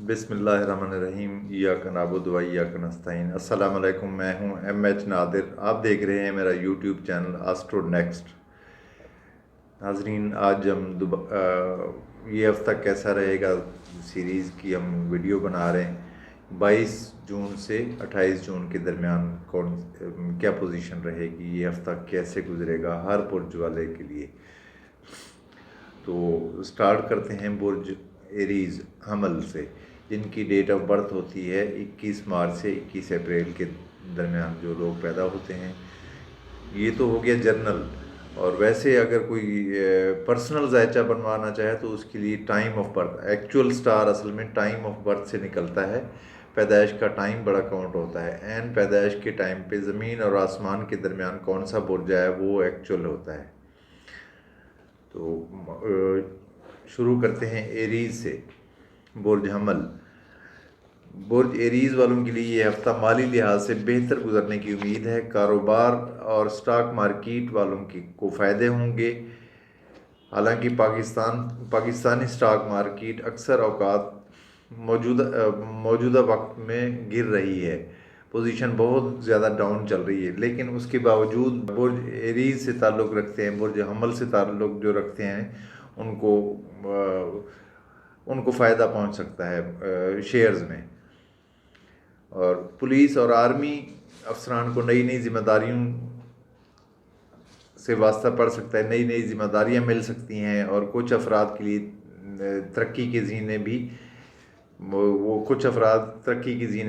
بسم اللہ الرحمن الرحیم ایاک نعبد و ایاک نستعین۔ السلام علیکم، میں ہوں MH نادر، آپ دیکھ رہے ہیں میرا یوٹیوب چینل آسٹرو نیکسٹ۔ ناظرین، آج ہم یہ ہفتہ کیسا رہے گا سیریز کی ہم ویڈیو بنا رہے ہیں۔ 22 جون سے 28 جون کے درمیان کیا پوزیشن رہے گی، یہ ہفتہ کیسے گزرے گا ہر برج والے کے لیے۔ تو سٹارٹ کرتے ہیں برج ایریز حمل سے، جن کی ڈیٹ آف برتھ ہوتی ہے 21 مارچ سے 21 اپریل کے درمیان جو لوگ پیدا ہوتے ہیں۔ یہ تو ہو گیا جرنل، اور ویسے اگر کوئی پرسنل ذائچہ بنوانا چاہے تو اس کے لیے time of birth, actual star اصل میں ٹائم آف برتھ سے نکلتا ہے۔ پیدائش کا ٹائم بڑا کاؤنٹ ہوتا ہے، عین پیدائش کے ٹائم پہ زمین اور آسمان کے درمیان کون سا برج ہے وہ ایکچول ہوتا ہے۔ تو شروع کرتے ہیں ایریز سے۔ برج حمل، برج ایریز والوں کے لیے یہ ہفتہ مالی لحاظ سے بہتر گزرنے کی امید ہے۔ کاروبار اور سٹاک مارکیٹ والوں کو فائدے ہوں گے۔ حالانکہ پاکستانی سٹاک مارکیٹ اکثر اوقات موجودہ وقت میں گر رہی ہے، پوزیشن بہت زیادہ ڈاؤن چل رہی ہے، لیکن اس کے باوجود برج ایریز سے تعلق رکھتے ہیں، برج حمل سے تعلق جو رکھتے ہیں ان کو فائدہ پہنچ سکتا ہے شیئرز میں۔ اور پولیس اور آرمی افسران کو نئی نئی ذمہ داریوں سے واسطہ پڑ سکتا ہے، نئی ذمہ داریاں مل سکتی ہیں، اور کچھ افراد کے لیے ترقی کی زینے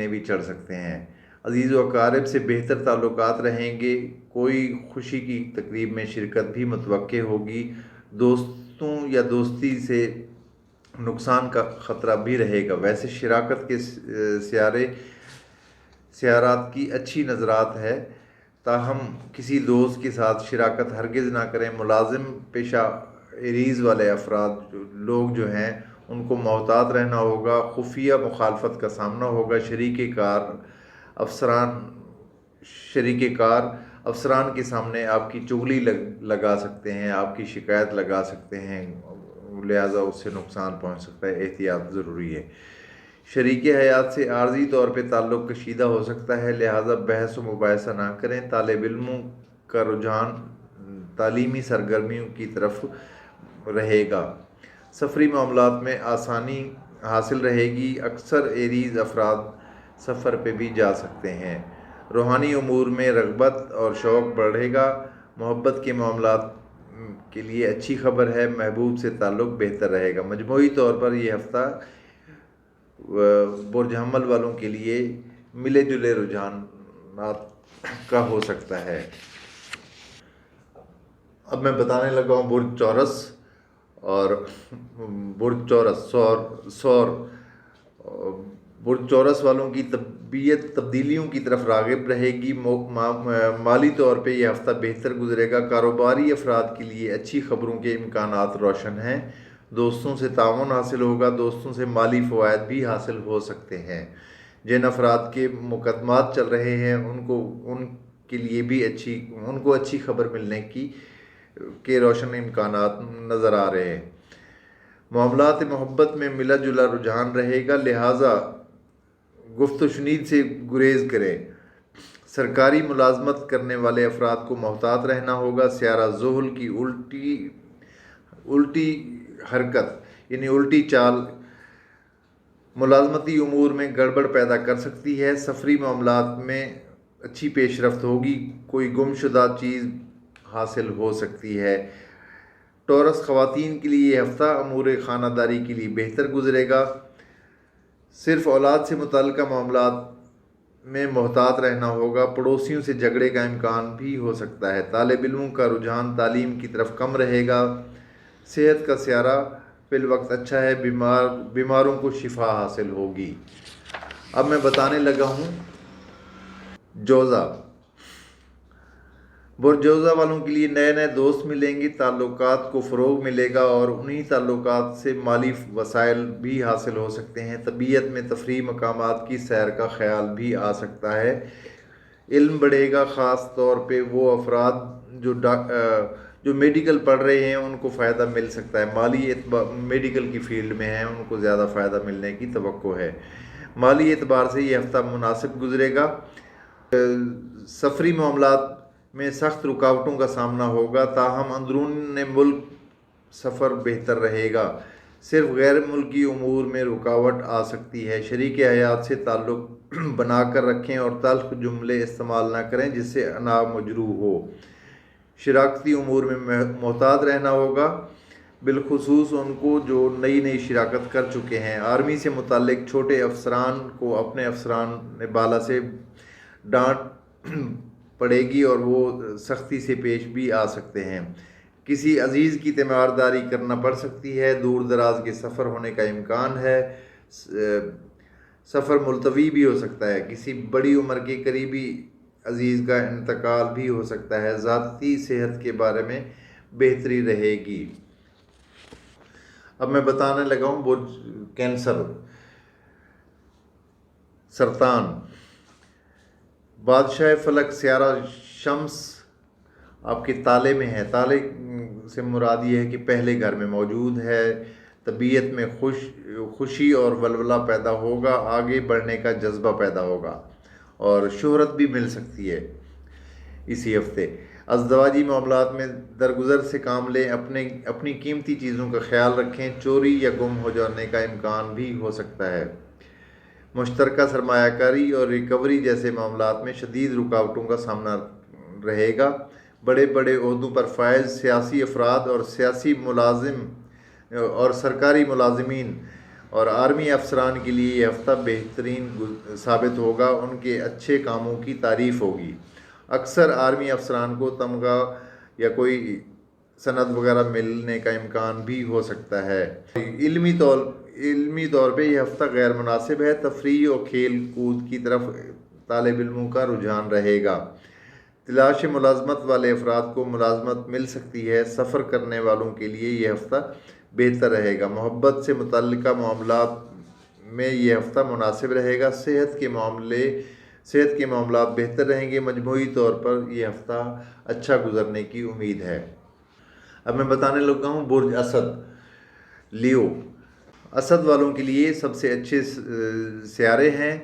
بھی چڑھ سکتے ہیں۔ عزیز و اقارب سے بہتر تعلقات رہیں گے، کوئی خوشی کی تقریب میں شرکت بھی متوقع ہوگی۔ دوستوں یا دوستی سے نقصان کا خطرہ بھی رہے گا۔ ویسے شراکت کے سیارات کی اچھی نظرات ہے، تاہم کسی دوست کے ساتھ شراکت ہرگز نہ کریں۔ ملازم پیشہ ایریز والے افراد لوگ جو ہیں ان کو محتاط رہنا ہوگا، خفیہ مخالفت کا سامنا ہوگا۔ شریک کار افسران کے سامنے آپ کی چغلی لگا سکتے ہیں، آپ کی شکایت لگا سکتے ہیں، لہذا اس سے نقصان پہنچ سکتا ہے، احتیاط ضروری ہے۔ شریک حیات سے عارضی طور پہ تعلق کشیدہ ہو سکتا ہے، لہذا بحث و مباحثہ نہ کریں۔ طالب علموں کا رجحان تعلیمی سرگرمیوں کی طرف رہے گا۔ سفری معاملات میں آسانی حاصل رہے گی، اکثر ایریز افراد سفر پہ بھی جا سکتے ہیں۔ روحانی امور میں رغبت اور شوق بڑھے گا۔ محبت کے معاملات کے لیے اچھی خبر ہے، محبوب سے تعلق بہتر رہے گا۔ مجموعی طور پر یہ ہفتہ برج حمل والوں کے لیے ملے جلے رجحانات کا ہو سکتا ہے۔ اب میں بتانے لگا ہوں برج چورس اور برج سور۔ برج چورس والوں کی طبیعت تبدیلیوں کی طرف راغب رہے گی۔ مالی طور پہ یہ ہفتہ بہتر گزرے گا۔ کاروباری افراد کے لیے اچھی خبروں کے امکانات روشن ہیں۔ دوستوں سے تعاون حاصل ہوگا، دوستوں سے مالی فوائد بھی حاصل ہو سکتے ہیں۔ جن افراد کے مقدمات چل رہے ہیں ان کے لیے بھی اچھی خبر ملنے کے روشن امکانات نظر آ رہے ہیں۔ معاملات محبت میں ملا جلا رجحان رہے گا، لہٰذا گفت و شنید سے گریز کریں۔ سرکاری ملازمت کرنے والے افراد کو محتاط رہنا ہوگا۔ سیارہ زحل کی الٹی حرکت یعنی الٹی چال ملازمتی امور میں گڑبڑ پیدا کر سکتی ہے۔ سفری معاملات میں اچھی پیش رفت ہوگی، کوئی گم شدہ چیز حاصل ہو سکتی ہے۔ ٹورس خواتین کے لیے یہ ہفتہ امور خانہ داری کے لیے بہتر گزرے گا۔ صرف اولاد سے متعلقہ معاملات میں محتاط رہنا ہوگا، پڑوسیوں سے جھگڑے کا امکان بھی ہو سکتا ہے۔ طالب علموں کا رجحان تعلیم کی طرف کم رہے گا۔ صحت کا سیارہ فی الوقت اچھا ہے، بیماروں کو شفا حاصل ہوگی۔ اب میں بتانے لگا ہوں جوزہ۔ برج جوزہ والوں کے لیے نئے دوست ملیں گے، تعلقات کو فروغ ملے گا اور انہی تعلقات سے مالی وسائل بھی حاصل ہو سکتے ہیں۔ طبیعت میں تفریحی مقامات کی سیر کا خیال بھی آ سکتا ہے۔ علم بڑھے گا، خاص طور پہ وہ افراد जो मेडिकल पढ़ रहे हैं उनको फ़ायदा मिल सकता है, मेडिकल की फील्ड में हैं उनको ज़्यादा फ़ायदा मिलने की तवक्को है। माली एतबार से ये हफ़्ता मुनासिब गुजरेगा। सफरी मामलात में सख्त रुकावटों का सामना होगा, ताहम अंदरून मुल्क सफ़र बेहतर रहेगा। सिर्फ गैर मुल्की उमूर में रुकावट आ सकती है। शरीक हयात से ताल्लुक़ बना कर रखें और तल्ख़ जुमले इस्तेमाल ना करें जिससे अना मजरूह हो। शिराकती उमूर में मोहतात रहना होगा, बिलखुसूस उनको जो नई नई शिराकत कर चुके हैं। आर्मी से मुताल्लिक छोटे अफसरान को अपने अफसरान बाला से डांट पड़ेगी और वो सख्ती से पेश भी आ सकते हैं। किसी अजीज़ की तीमारदारी करना पड़ सकती है। दूर दराज के सफ़र होने का इम्कान है। सफ़र मुलतवी भी हो सकता है। किसी बड़ी उम्र के करीबी अजीज़ का इंतकाल भी हो सकता है। ज़ाती सेहत के बारे में बेहतरी रहेगी। अब मैं बताने लगा हूँ बुर्ज कैंसर, सरतान। बादशाह फलक सियारा शम्स आपके ताले में है। ताले से मुराद ये है कि पहले घर में मौजूद है। तबीयत में खुशी और वलवला पैदा होगा, आगे बढ़ने का जज्बा पैदा होगा और शोहरत भी मिल सकती है इसी हफ्ते। अज़दवाजी मामलात में दरगुजर से काम लें। अपनी कीमती चीज़ों का ख्याल रखें। चोरी या गुम हो जाने का इम्कान भी हो सकता है। मुश्तरका सरमायाकारी और रिकवरी जैसे मामलात में शदीद रुकावटों का सामना रहेगा। बड़े बड़े ओहदों पर फायज सियासी अफराद और सियासी मुलाजिम और सरकारी मुलाजिमीन और आर्मी अफसरान के लिए यह हफ़्ता बेहतरीन साबित होगा। उनके अच्छे कामों की तारीफ़ होगी। अक्सर आर्मी अफसरान को तमगा या कोई सनद वगैरह मिलने का इम्कान भी हो सकता है। इल्मी तौर पे यह हफ़्ता गैर मुनासिब है। तफरीह और खेल कूद की तरफ तालिब इल्मों का रुझान रहेगा। तलाश मुलाजमत वाले अफराद को मुलाजमत मिल सकती है। सफ़र करने वालों के लिए यह हफ़्ता बेहतर रहेगा। मोहब्बत से मुतल्लिका मामलात में यह हफ़्ता मुनासिब रहेगा। सेहत के मामलात बेहतर रहेंगे। मजमूई तौर पर यह हफ़्ता अच्छा गुजरने की उम्मीद है। अब मैं बताने लगा हूँ बुर्ज असद, लियो। असद वालों के लिए सबसे अच्छे सियारे हैं।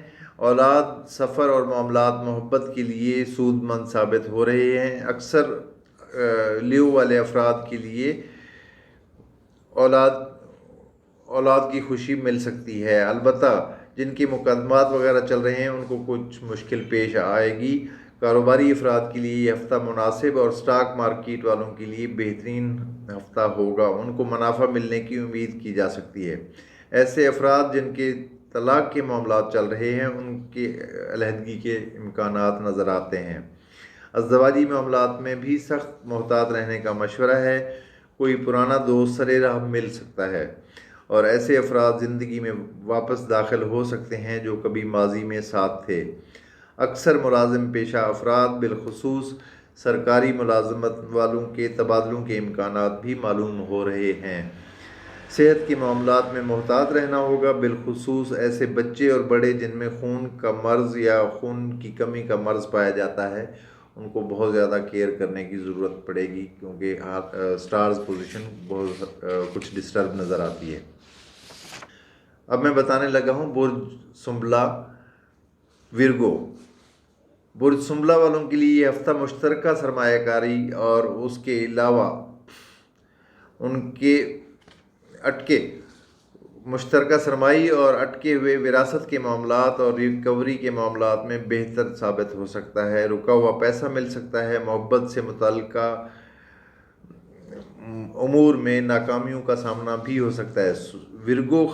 औलाद, सफ़र और मामलात मोहब्बत के लिए सूदमंद साबित हो रहे हैं। अक्सर लियो वाले अफराद के लिए औलाद की खुशी मिल सकती है। अलबत्ता जिनके मुकदमात वगैरह चल रहे हैं उनको कुछ मुश्किल पेश आएगी। कारोबारी अफराद के लिए यह हफ़्ता मुनासिब और स्टॉक मार्केट वालों के लिए बेहतरीन हफ़्ता होगा। उनको मुनाफा मिलने की उम्मीद की जा सकती है। ऐसे अफराद जिनके तलाक के मामलात चल रहे हैं उनके अलहदगी के इम्कानात नज़र आते हैं। अज़दवाजी मामलात में भी सख्त मोहतात रहने का मशवरा है। कोई पुराना दोस्त सरे राह मिल सकता है और ऐसे अफराद ज़िंदगी में वापस दाखिल हो सकते हैं जो कभी माजी में साथ थे। अक्सर मुलाजिम पेशा अफराद, बिलखुसूस सरकारी मुलाजमत वालों के तबादलों के इम्कानात भी मालूम हो रहे हैं। सेहत के मामलात में मोहतात रहना होगा, बिलखुसूस ऐसे बच्चे और बड़े जिनमें खून का मर्ज़ या खून की कमी का मर्ज़ पाया जाता है उनको बहुत ज़्यादा केयर करने की ज़रूरत पड़ेगी क्योंकि स्टार्स पोजीशन बहुत कुछ डिस्टर्ब नज़र आती है। अब मैं बताने लगा हूँ बुर्ज सुंबला, विर्गो। बुर्ज सुंबला वालों के लिए ये हफ़्ता मुश्तरका सरमायाकारी और उसके अलावा उनके अटके मुश्तरका सरमाई और अटके हुए विरासत के मामलात और रिकवरी के मामलात में बेहतर साबित हो सकता है। रुका हुआ पैसा मिल सकता है। मोहब्बत से मुतल्लिका उमूर में नाकामियों का सामना भी हो सकता है। विर्गो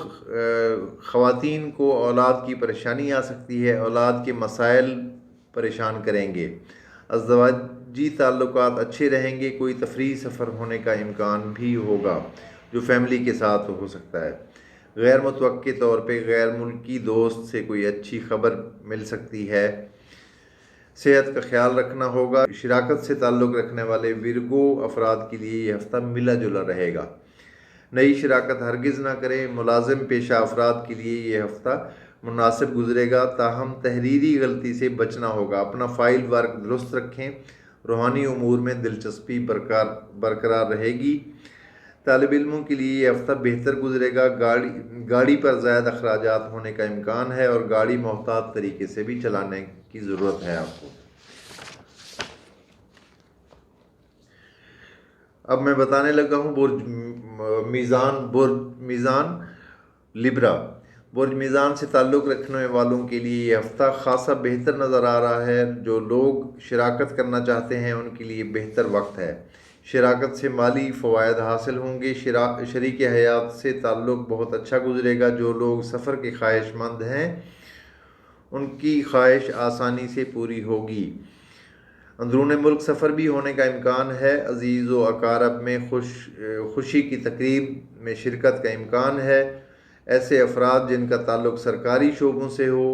ख़वातीन को औलाद की परेशानी आ सकती है। औलाद के मसाइल परेशान करेंगे। अज़दवाजी ताल्लुकात अच्छे रहेंगे। कोई तफरीह सफ़र होने का इम्कान भी होगा जो फैमिली के साथ हो सकता है। गैर मुतवक्के तौर पे गैर मुल्की दोस्त से कोई अच्छी खबर मिल सकती है। सेहत का ख्याल रखना होगा। शिराकत से ताल्लुक़ रखने वाले विर्गो अफराद के लिए यह हफ़्ता मिला जुला रहेगा। नई शिराकत हरगिज़ ना करें। मुलाजिम पेशा अफराद के लिए यह हफ़्ता मुनासिब गुजरेगा, ताहम तहरीरी गलती से बचना होगा। अपना फ़ाइल वर्क दुरुस्त रखें। रूहानी उमूर में दिलचस्पी बरकरार रहेगी। तालिब इल्मों के लिए ये हफ्ता बेहतर गुजरेगा। गाड़ी पर ज़्यादा अखराजात होने का इम्कान है और गाड़ी मोहतात तरीके से भी चलाने की ज़रूरत है आपको। अब मैं बताने लगा हूँ बुर्ज मीज़ान लिब्रा। बुर्ज मीज़ान से ताल्लुक़ रखने वालों के लिए ये हफ़्ता ख़ासा बेहतर नज़र आ रहा है। जो लोग शिराकत करना चाहते हैं उनके लिए बेहतर वक्त है। शिराकत से माली फ़वायद हासिल होंगे। शरीक हयात से ताल्लुक़ बहुत अच्छा गुजरेगा। जो लोग सफ़र के ख्वाहिशमंद हैं उनकी ख्वाहिश आसानी से पूरी होगी। अंदरून मुल्क सफ़र भी होने का इम्कान है। अज़ीज़ व अकारब में खुशी की तकरीब में शिरकत का इम्कान है। ऐसे अफराद जिनका ताल्लुक़ सरकारी शोबों से हो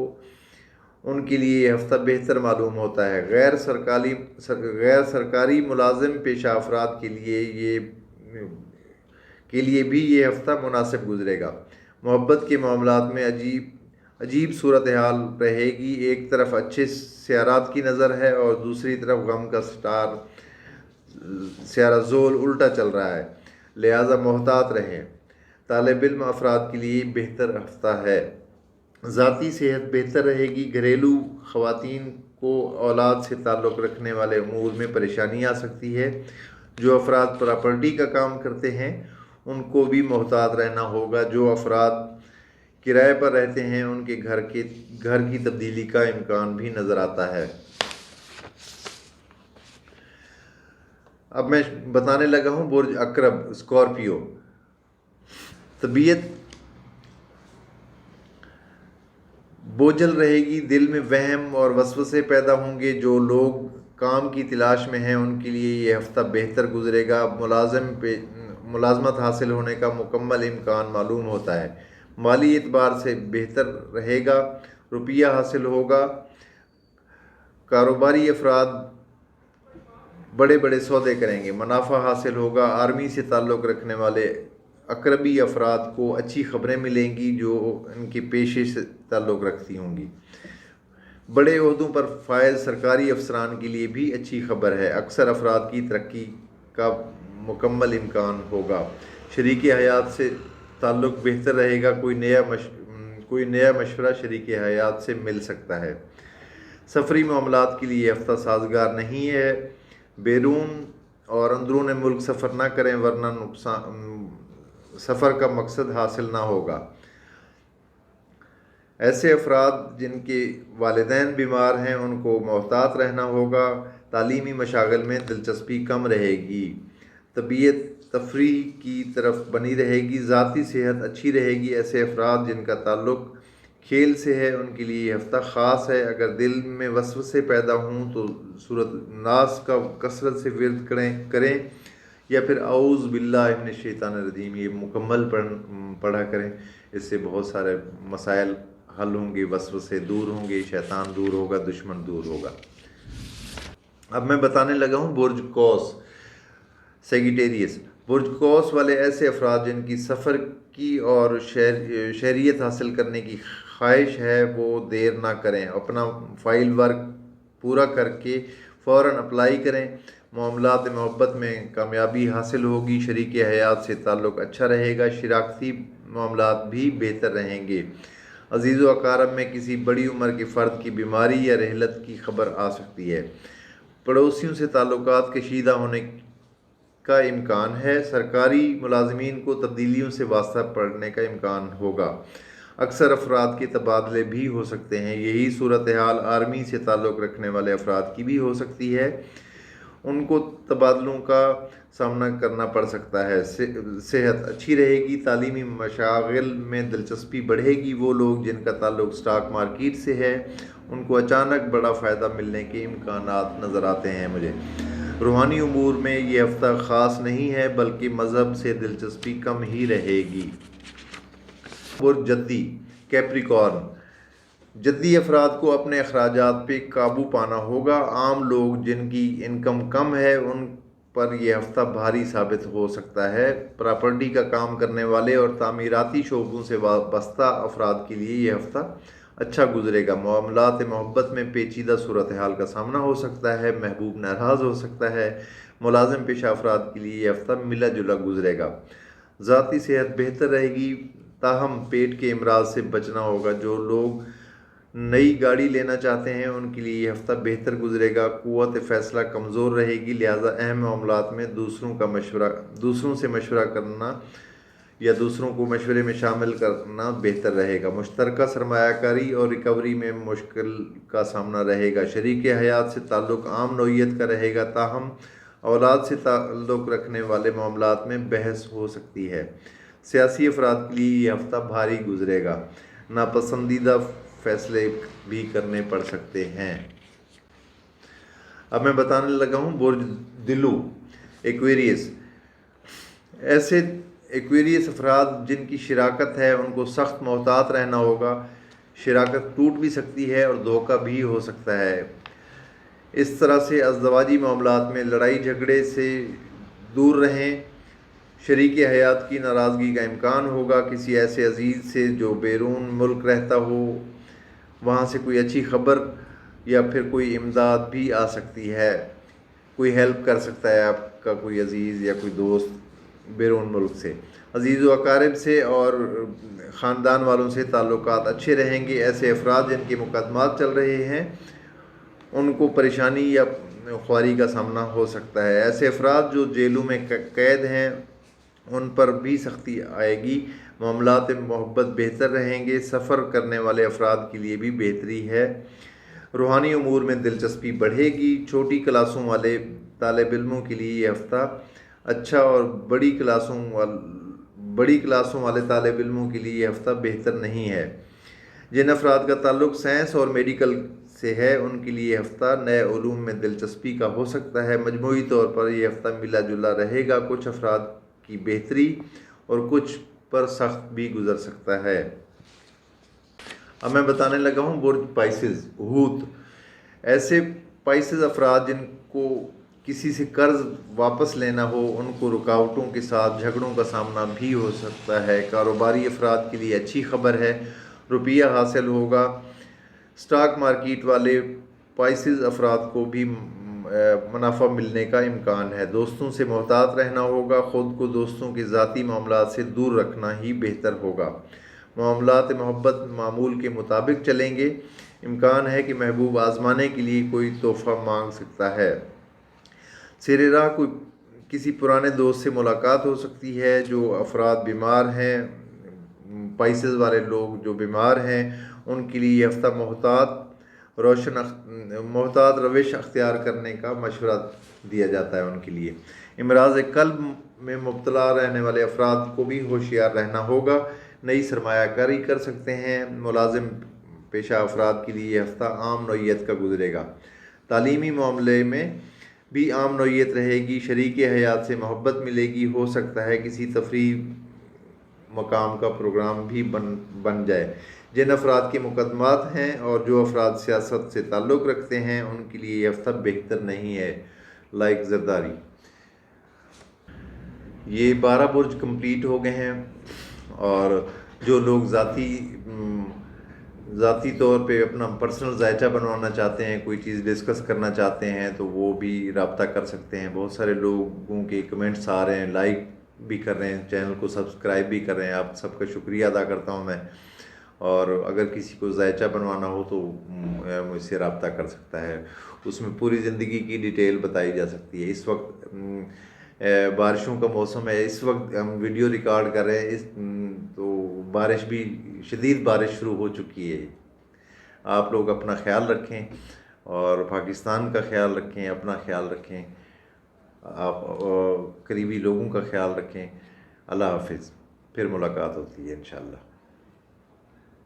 उनके लिए ये हफ़्ता बेहतर मालूम होता है। गैर सरकारी मुलाजिम पेशा अफराद के लिए भी ये हफ़्ता मुनासिब गुजरेगा। मोहब्बत के मामलात में अजीब सूरत हाल रहेगी। एक तरफ अच्छे सियारात की नज़र है और दूसरी तरफ गम का सियारा ज़ोल उल्टा चल रहा है, लिहाजा मोहतात रहें। तालिब इल्म अफराद के लिए बेहतर हफ्ता है। ज़ाती सेहत बेहतर रहेगी। घरेलू ख़वातीन को औलाद से ताल्लुक़ रखने वाले अमूर में परेशानी आ सकती है। जो अफराद प्रॉपर्टी का काम करते हैं उनको भी मोहतात रहना होगा। जो अफराद किराए पर रहते हैं उनके घर की तब्दीली का इम्कान भी नज़र आता है। अब मैं बताने लगा हूँ बुर्ज अकरब स्कॉर्पियो। तबीयत बोझल रहेगी। दिल में वहम और वसवसे पैदा होंगे। जो लोग काम की तलाश में हैं उनके लिए ये हफ़्ता बेहतर गुजरेगा। मुलाजमत हासिल होने का मुकम्मल इम्कान मालूम होता है। माली एतबार से बेहतर रहेगा। रुपया हासिल होगा। कारोबारी अफराद बड़े बड़े सौदे करेंगे, मुनाफा हासिल होगा। आर्मी से ताल्लुक़ रखने वाले अकरबी अफराद को अच्छी ख़बरें मिलेंगी जो इनके पेशे से ताल्लुक़ रखती होंगी। बड़े ओहदों पर फायज सरकारी अफसरान के लिए भी अच्छी खबर है। अक्सर अफराद की तरक्की का मुकम्मल इम्कान होगा। शरीक हयात से ताल्लुक़ बेहतर रहेगा। कोई नया मशवरा शरीक हयात से मिल सकता है। सफरी मामलात के लिए हफ्ता साजगार नहीं है। बैरून और अंदरून मुल्क सफ़र ना करें वरना सफ़र का मकसद हासिल ना होगा। ऐसे अफराद जिनके वालिदैन बीमार हैं उनको मोहतात रहना होगा। तालीमी मशागल में दिलचस्पी कम रहेगी। तबीयत तफरीह की तरफ बनी रहेगी। ज़ाती सेहत अच्छी रहेगी। ऐसे अफराद जिनका ताल्लुक़ खेल से है उनके लिए ये हफ़्ता ख़ास है। अगर दिल में वसवसे पैदा हों तो सूरत नास का कसरत से विर्द करें या फिर औज़ बिल्लाहि मिनश शैतानिर रजीम ये मुकम्मल पढ़ा करें। इससे बहुत सारे मसाइल हल होंगे, वसवसे दूर होंगे, शैतान दूर होगा, दुश्मन दूर होगा। अब मैं बताने लगा हूँ बुर्ज कौस सेगिटेरियस। बुर्ज कौस वाले ऐसे अफराद जिनकी सफ़र की और शहरियत हासिल करने की ख्वाहिश है वो देर ना करें। अपना फ़ाइल वर्क पूरा करके फ़ौरन अप्लाई करें। मामलात मोहब्बत में कामयाबी हासिल होगी। शरीक हयात से ताल्लुक़ अच्छा रहेगा। शिराकती मामलात भी बेहतर रहेंगे। अज़ीज़ व अकारब में किसी बड़ी उम्र के फ़र्द की बीमारी या रहलत की खबर आ सकती है। पड़ोसियों से ताल्लुकात कशीदा होने का इम्कान है। सरकारी मुलाजमीन को तब्दीलियों से वास्ता पड़ने का इम्कान होगा। अक्सर अफराद के तबादले भी हो सकते हैं। यही सूरत हाल आर्मी से ताल्लुक़ रखने वाले अफराद की भी हो सकती है। उनको तबादलों का सामना करना पड़ सकता है। सेहत अच्छी रहेगी। तालीमी मशागिल में दिलचस्पी बढ़ेगी। वो लोग जिनका ताल्लुक़ स्टॉक मार्केट से है उनको अचानक बड़ा फ़ायदा मिलने के इम्कानात नज़र आते हैं मुझे। रूहानी उमूर में ये हफ़्ता ख़ास नहीं है बल्कि मज़हब से दिलचस्पी कम ही रहेगी। बुर्ज जद्दी कैप्रिकॉर्न। जद्दी अफराद को अपने अखराजात पे काबू पाना होगा। आम लोग जिनकी इनकम कम है पर यह हफ्ता भारी साबित हो सकता है। प्रॉपर्टी का काम करने वाले और तामीराती शोबों से वाबस्ता अफराद के लिए यह हफ्ता अच्छा गुजरेगा। मामलात मोहब्बत में पेचीदा सूरत हाल का सामना हो सकता है। महबूब नाराज़ हो सकता है। मुलाजिम पेशा अफराद के लिए यह हफ्ता मिला जुला गुजरेगा। ज़ाती सेहत बेहतर रहेगी, ताहम पेट के अमराज से बचना होगा। जो लोग नई गाड़ी लेना चाहते हैं उनके लिए ये हफ्ता बेहतर गुजरेगा। क़ुव्वत फ़ैसला कमज़ोर रहेगी, लिहाजा अहम मामलात में दूसरों से मशवरा करना या दूसरों को मशवरे में शामिल करना बेहतर रहेगा। मुश्तरका सरमायाकारी और रिकवरी में मुश्किल का सामना रहेगा। शरीक हयात से ताल्लुक़ आम नौइयत का रहेगा, ताहम औलाद से ताल्लुक़ रखने वाले मामलात में बहस हो सकती है। सियासी अफराद के लिए ये हफ्ता भारी गुजरेगा, नापसंदीदा फैसले भी करने पड़ सकते हैं। अब मैं बताने लगा हूँ बुर्ज दिलू एक्वेरियस। ऐसे एक्वेरियस अफराद जिनकी शिराकत है उनको सख्त मोहतात रहना होगा। शिराकत टूट भी सकती है और धोखा भी हो सकता है। इस तरह से अज़दवाजी मामलात में लड़ाई झगड़े से दूर रहें। शरीक हयात की नाराज़गी का इम्कान होगा। किसी ऐसे अजीज़ से जो बैरून मुल्क रहता हो, वहाँ से कोई अच्छी ख़बर या फिर कोई इमदाद भी आ सकती है। कोई हेल्प कर सकता है आपका कोई अजीज़ या कोई दोस्त बैरून मुल्क से। अजीज़ व अकारिब से और ख़ानदान वालों से ताल्लुकात अच्छे रहेंगे। ऐसे अफराद जिनके मुकदमात चल रहे हैं उनको परेशानी या ख्वारी का सामना हो सकता है। ऐसे अफराद जो जेलों में कैद हैं उन पर भी सख्ती आएगी। मामलात मोहब्बत बेहतर रहेंगे। सफ़र करने वाले अफराद के लिए भी बेहतरी है। रूहानी उमूर में दिलचस्पी बढ़ेगी। छोटी क्लासों वाले तालिब इल्मों के लिए ये हफ़्ता अच्छा और बड़ी क्लासों वाले तालिब इल्मों के लिए ये हफ़्ता बेहतर नहीं है। जिन अफराद का ताल्लुक़ साइंस और मेडिकल से है उनके लिए हफ़्ता नए उलूम में दिलचस्पी का हो सकता है। मजमूई तौर पर यह हफ़्ता मिला जुला रहेगा। कुछ अफराद की बेहतरी और कुछ पर सख्त भी गुजर सकता है। अब मैं बताने लगा हूँ बुर्ज पाइसेस हूत। ऐसे पाइसेस अफराद जिनको किसी से कर्ज वापस लेना हो उनको रुकावटों के साथ झगड़ों का सामना भी हो सकता है। कारोबारी अफराद के लिए अच्छी खबर है, रुपया हासिल होगा। स्टॉक मार्केट वाले पाइसेस अफराद को भी मुनाफा मिलने का इम्कान है। दोस्तों से मोहतात रहना होगा। ख़ुद को दोस्तों के ज़ाती मामलात से दूर रखना ही बेहतर होगा। मामलात मोहब्बत मामूल के मुताबिक चलेंगे। इम्कान है कि महबूब आजमाने के लिए कोई तोहफ़ा मांग सकता है। सिरे राह कोई किसी पुराने दोस्त से मुलाकात हो सकती है। जो अफराद बीमार हैं, पाइसेस वाले लोग जो बीमार हैं उनके लिए ये हफ़्ता मोहतात रविश अख्तियार करने का मशवरा दिया जाता है उनके लिए। इमराज़ क़ल्ब में मुब्तला रहने वाले अफराद को भी होशियार रहना होगा। नई सरमायाकारी कर सकते हैं। मुलाजिम पेशा अफराद के लिए यह हफ़्ता आम नौइयत का गुजरेगा। तालीमी मामले में भी आम नौइयत रहेगी। शरीक हयात से मोहब्बत मिलेगी। हो सकता है किसी तफरीह मकाम का प्रोग्राम भी बन जाए। जिन अफराद के मुकदमात हैं और जो अफराद सियासत से ताल्लुक़ रखते हैं उनके लिए यह हफ़्ता बेहतर नहीं है। लाइक जरदारी। ये 12 बुर्ज कंप्लीट हो गए हैं और जो लोग ज़ाती तौर पे अपना पर्सनल जायचा बनवाना चाहते हैं, कोई चीज़ डिस्कस करना चाहते हैं तो वो भी रब्ता कर सकते हैं। बहुत सारे लोगों के कमेंट्स आ रहे हैं, लाइक भी कर रहे हैं, चैनल को सब्सक्राइब भी कर रहे हैं। आप सबका शुक्रिया अदा करता हूँ मैं। और अगर किसी को जायचा बनवाना हो तो मुझसे रब्ता कर सकता है। उसमें पूरी ज़िंदगी की डिटेल बताई जा सकती है। इस वक्त बारिशों का मौसम है। इस वक्त हम वीडियो रिकॉर्ड कर रहे हैं तो बारिश भी शदीद बारिश शुरू हो चुकी है। आप लोग अपना ख्याल रखें और पाकिस्तान का ख्याल रखें, अपना ख्याल रखें, आप करीबी लोगों का ख्याल रखें। अल्लाह हाफिज़। फिर मुलाकात होती है इंशाअल्लाह।